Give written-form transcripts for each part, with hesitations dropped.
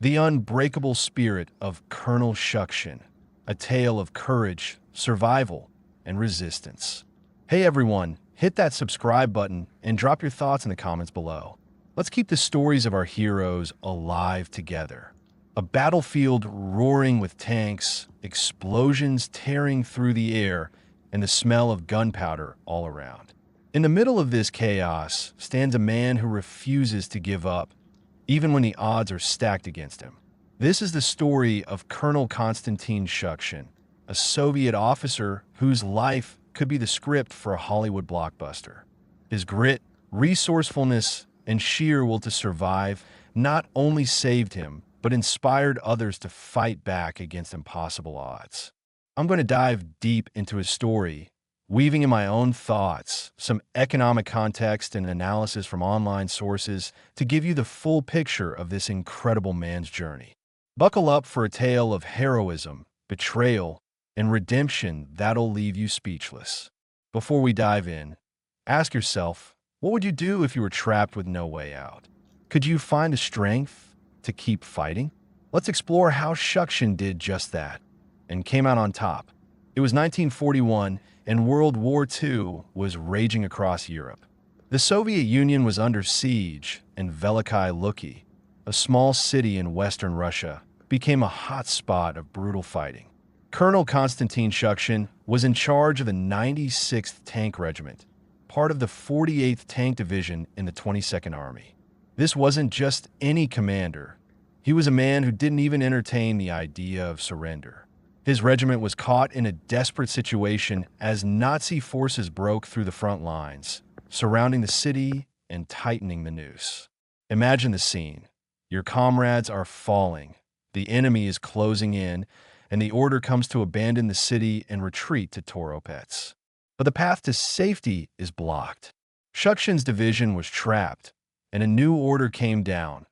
The Unbreakable Spirit of Colonel Shukshin, a tale of courage, survival, and resistance. Hey everyone, hit that subscribe button and drop your thoughts in the comments below. Let's keep the stories of our heroes alive together. A battlefield roaring with tanks, explosions tearing through the air, and the smell of gunpowder all around. In the middle of this chaos stands a man who refuses to give up, even when the odds are stacked against him. This is the story of Colonel Konstantin Shukshin, a Soviet officer whose life could be the script for a Hollywood blockbuster. His grit, resourcefulness, and sheer will to survive not only saved him, but inspired others to fight back against impossible odds. I'm going to dive deep into his story, weaving in my own thoughts, some economic context and analysis from online sources to give you the full picture of this incredible man's journey. Buckle up for a tale of heroism, betrayal, and redemption that'll leave you speechless. Before we dive in, ask yourself, what would you do if you were trapped with no way out? Could you find the strength to keep fighting? Let's explore how Shukshin did just that and came out on top. It was 1941, and World War II was raging across Europe. The Soviet Union was under siege, and Velikai, a small city in western Russia, became a hot spot of brutal fighting. Colonel Konstantin Shukshin was in charge of the 96th Tank Regiment, part of the 48th Tank Division in the 22nd Army. This wasn't just any commander. He was a man who didn't even entertain the idea of surrender. His regiment was caught in a desperate situation as Nazi forces broke through the front lines, surrounding the city and tightening the noose. Imagine the scene. Your comrades are falling, the enemy is closing in, and the order comes to abandon the city and retreat to Toropets. But the path to safety is blocked. Shukshin's division was trapped, and a new order came down: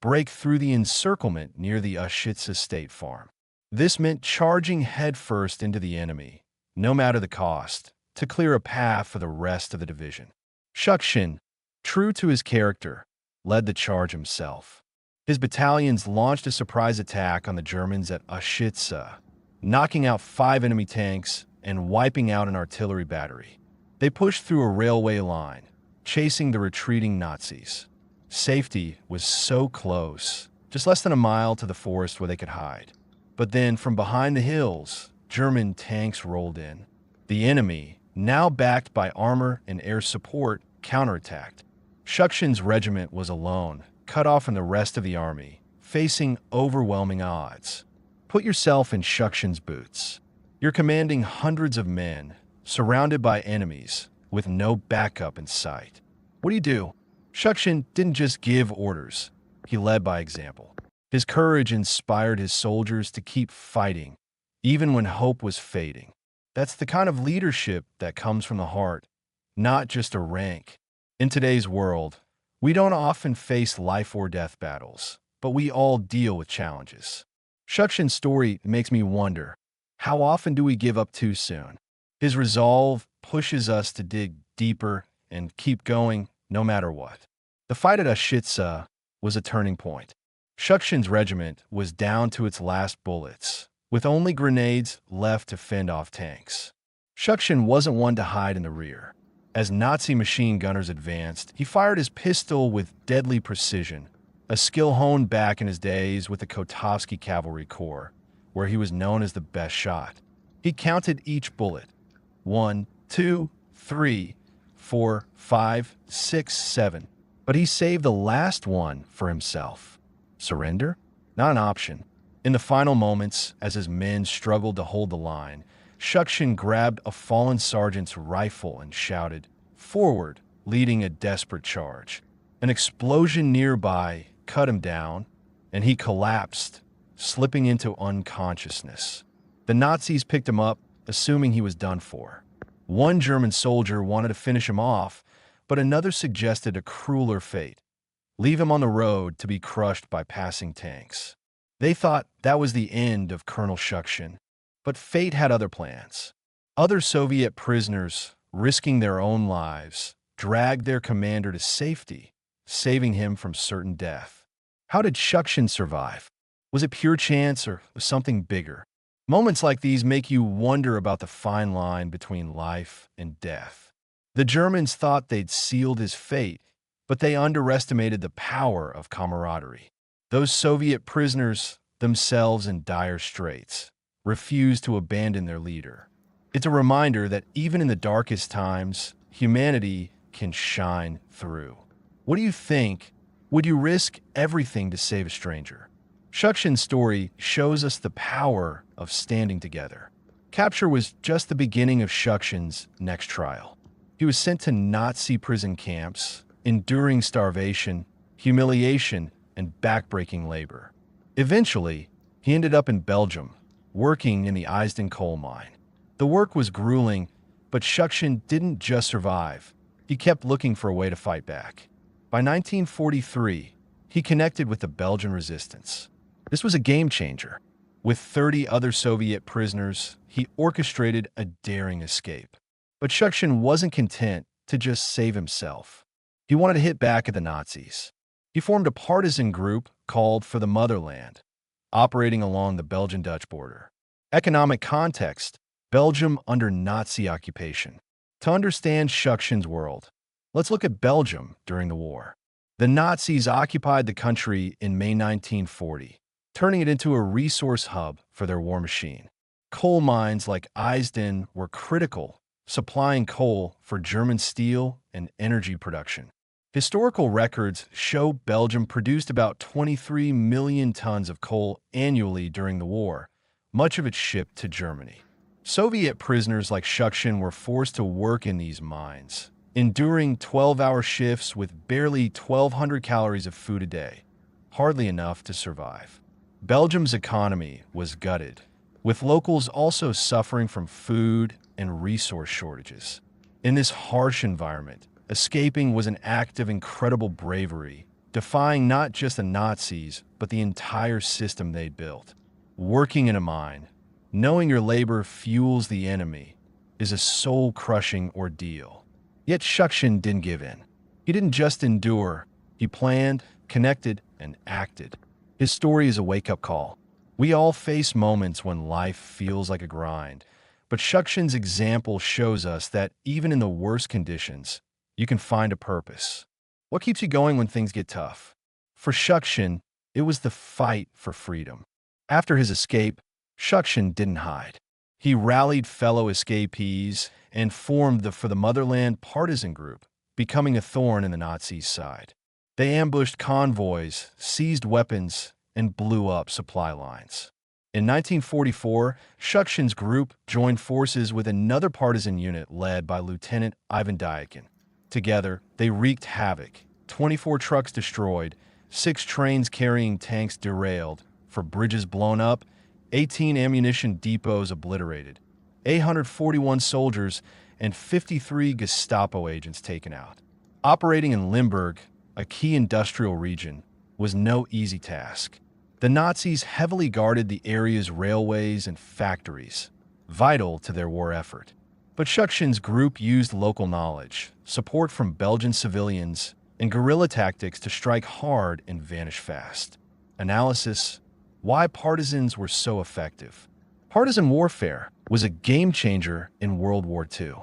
break through the encirclement near the Ushitsa State Farm. This meant charging headfirst into the enemy, no matter the cost, to clear a path for the rest of the division. Shukshin, true to his character, led the charge himself. His battalions launched a surprise attack on the Germans at Ushitsa, knocking out 5 enemy tanks and wiping out an artillery battery. They pushed through a railway line, chasing the retreating Nazis. Safety was so close, just less than a mile to the forest where they could hide. But then, from behind the hills, German tanks rolled in. The enemy, now backed by armor and air support, counterattacked. Shukshin's regiment was alone, cut off from the rest of the army, facing overwhelming odds. Put yourself in Shukshin's boots. You're commanding hundreds of men, surrounded by enemies, with no backup in sight. What do? Shukshin didn't just give orders. He led by example. His courage inspired his soldiers to keep fighting, even when hope was fading. That's the kind of leadership that comes from the heart, not just a rank. In today's world, we don't often face life or death battles, but we all deal with challenges. Shukshin's story makes me wonder, how often do we give up too soon? His resolve pushes us to dig deeper and keep going no matter what. The fight at Ushitsa was a turning point. Shukshin's regiment was down to its last bullets, with only grenades left to fend off tanks. Shukshin wasn't one to hide in the rear. As Nazi machine gunners advanced, he fired his pistol with deadly precision, a skill honed back in his days with the Kotovsky Cavalry Corps, where he was known as the best shot. He counted each bullet. 1, 2, 3, 4, 5, 6, 7. But he saved the last one for himself. Surrender? Not an option. In the final moments, as his men struggled to hold the line, Shukshin grabbed a fallen sergeant's rifle and shouted, "Forward," leading a desperate charge. An explosion nearby cut him down, and he collapsed, slipping into unconsciousness. The Nazis picked him up, assuming he was done for. One German soldier wanted to finish him off, but another suggested a crueler fate: leave him on the road to be crushed by passing tanks. They thought that was the end of Colonel Shukshin, but fate had other plans. Other Soviet prisoners, risking their own lives, dragged their commander to safety, saving him from certain death. How did Shukshin survive? Was it pure chance or something bigger? Moments like these make you wonder about the fine line between life and death. The Germans thought they'd sealed his fate, but they underestimated the power of camaraderie. Those Soviet prisoners, themselves in dire straits, refused to abandon their leader. It's a reminder that even in the darkest times, humanity can shine through. What do you think? Would you risk everything to save a stranger? Shukshin's story shows us the power of standing together. Capture was just the beginning of Shukshin's next trial. He was sent to Nazi prison camps, enduring starvation, humiliation, and backbreaking labor. Eventually, he ended up in Belgium, working in the Eisden coal mine. The work was grueling, but Shukshin didn't just survive. He kept looking for a way to fight back. By 1943, he connected with the Belgian resistance. This was a game changer. With 30 other Soviet prisoners, he orchestrated a daring escape. But Shukshin wasn't content to just save himself. He wanted to hit back at the Nazis. He formed a partisan group called For the Motherland, operating along the Belgian-Dutch border. Economic context: Belgium under Nazi occupation. To understand Shukshin's world, let's look at Belgium during the war. The Nazis occupied the country in May 1940, turning it into a resource hub for their war machine. Coal mines like Eisden were critical, supplying coal for German steel and energy production. Historical records show Belgium produced about 23 million tons of coal annually during the war, much of it shipped to Germany. Soviet prisoners like Shukshin were forced to work in these mines, enduring 12-hour shifts with barely 1,200 calories of food a day, hardly enough to survive. Belgium's economy was gutted, with locals also suffering from food and resource shortages. In this harsh environment, escaping was an act of incredible bravery, defying not just the Nazis, but the entire system they'd built. Working in a mine, knowing your labor fuels the enemy, is a soul-crushing ordeal. Yet Shukshin didn't give in. He didn't just endure, he planned, connected, and acted. His story is a wake-up call. We all face moments when life feels like a grind, but Shukshin's example shows us that even in the worst conditions, you can find a purpose. What keeps you going when things get tough? For Shukshin, it was the fight for freedom. After his escape, Shukshin didn't hide. He rallied fellow escapees and formed the For the Motherland partisan group, becoming a thorn in the Nazis' side. They ambushed convoys, seized weapons, and blew up supply lines. In 1944, Shukshin's group joined forces with another partisan unit led by Lieutenant Ivan Dyakin. Together, they wreaked havoc. 24 trucks destroyed, 6 trains carrying tanks derailed, 4 bridges blown up, 18 ammunition depots obliterated, 841 soldiers and 53 Gestapo agents taken out. Operating in Limburg, a key industrial region, was no easy task. The Nazis heavily guarded the area's railways and factories, vital to their war effort. But Shukshin's group used local knowledge, support from Belgian civilians, and guerrilla tactics to strike hard and vanish fast. Analysis: why partisans were so effective. Partisan warfare was a game changer in World War II.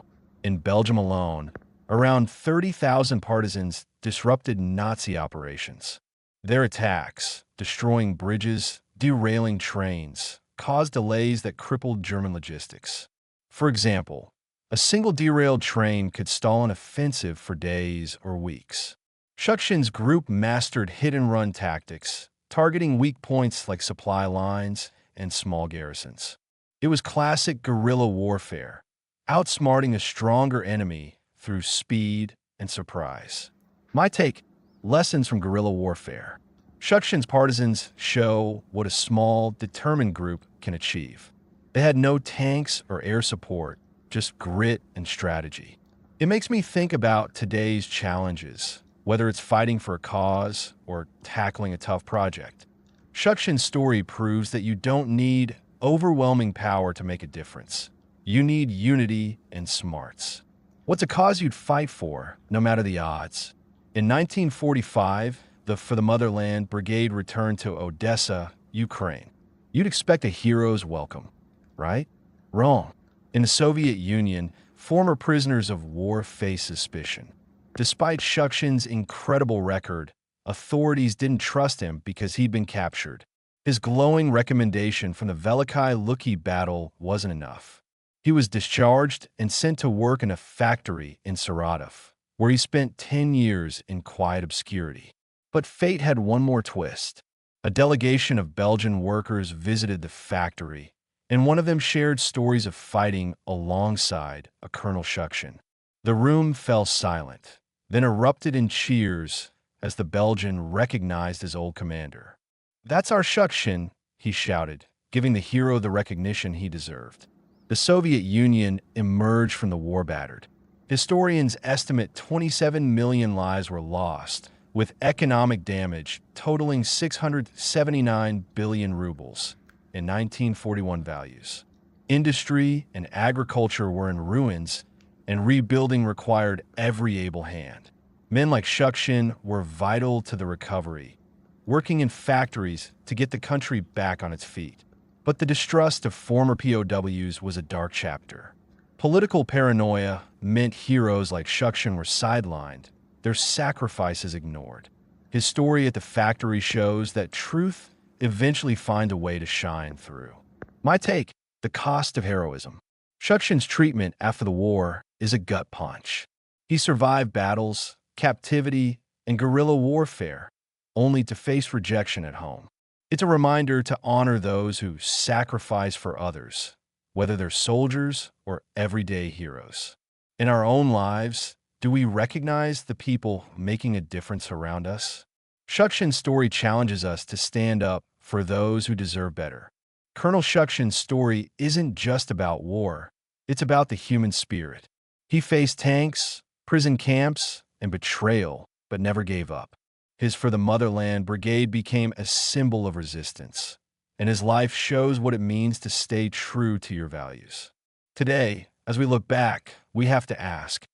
In Belgium alone, around 30,000 partisans disrupted Nazi operations. Their attacks, destroying bridges, derailing trains, caused delays that crippled German logistics. For example, a single derailed train could stall an offensive for days or weeks. Shukshin's group mastered hit-and-run tactics, targeting weak points like supply lines and small garrisons. It was classic guerrilla warfare, outsmarting a stronger enemy through speed and surprise. My take: lessons from guerrilla warfare. Shukshin's partisans show what a small, determined group can achieve. They had no tanks or air support, just grit and strategy. It makes me think about today's challenges, whether it's fighting for a cause or tackling a tough project. Shukshin's story proves that you don't need overwhelming power to make a difference. You need unity and smarts. What's a cause you'd fight for, no matter the odds? In 1945, the For the Motherland Brigade returned to Odessa, Ukraine. You'd expect a hero's welcome, right? Wrong. In the Soviet Union, former prisoners of war face suspicion. Despite Shukshin's incredible record, authorities didn't trust him because he'd been captured. His glowing recommendation from the Velikai battle wasn't enough. He was discharged and sent to work in a factory in Saratov, where he spent 10 years in quiet obscurity. But fate had one more twist. A delegation of Belgian workers visited the factory, and one of them shared stories of fighting alongside a Colonel Shukshin. The room fell silent, then erupted in cheers as the Belgian recognized his old commander. "That's our Shukshin," he shouted, giving the hero the recognition he deserved. The Soviet Union emerged from the war battered. Historians estimate 27 million lives were lost, with economic damage totaling 679 billion rubles in 1941 values. Industry and agriculture were in ruins, and rebuilding required every able hand. Men like Shukshin were vital to the recovery, working in factories to get the country back on its feet. But the distrust of former POWs was a dark chapter. Political paranoia meant heroes like Shukshin were sidelined, their sacrifices ignored. His story at the factory shows that truth eventually finds a way to shine through. My take: the cost of heroism. Shukshin's treatment after the war is a gut punch. He survived battles, captivity, and guerrilla warfare, only to face rejection at home. It's a reminder to honor those who sacrifice for others, whether they're soldiers or everyday heroes. In our own lives, do we recognize the people making a difference around us? Shukshin's story challenges us to stand up for those who deserve better. Colonel Shukshin's story isn't just about war, it's about the human spirit. He faced tanks, prison camps, and betrayal, but never gave up. His For the Motherland Brigade became a symbol of resistance, and his life shows what it means to stay true to your values. Today, as we look back, we have to ask,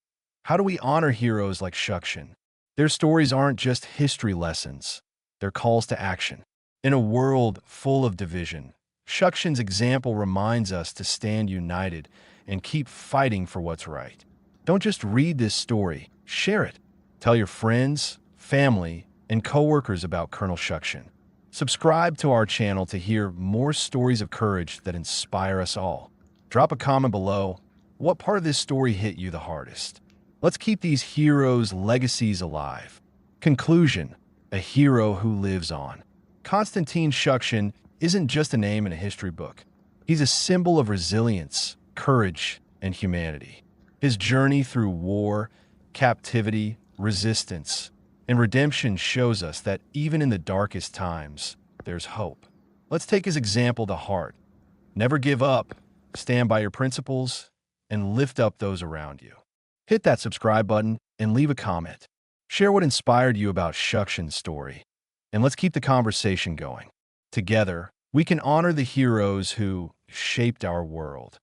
how do we honor heroes like Shukshin? Their stories aren't just history lessons, they're calls to action. In a world full of division, Shukshin's example reminds us to stand united and keep fighting for what's right. Don't just read this story, share it. Tell your friends, family, and coworkers about Colonel Shukshin. Subscribe to our channel to hear more stories of courage that inspire us all. Drop a comment below. What part of this story hit you the hardest? Let's keep these heroes' legacies alive. Conclusion: a hero who lives on. Konstantin Shukshin isn't just a name in a history book. He's a symbol of resilience, courage, and humanity. His journey through war, captivity, resistance, and redemption shows us that even in the darkest times, there's hope. Let's take his example to heart. Never give up, stand by your principles, and lift up those around you. Hit that subscribe button and leave a comment. Share what inspired you about Shukshin's story. And let's keep the conversation going. Together, we can honor the heroes who shaped our world.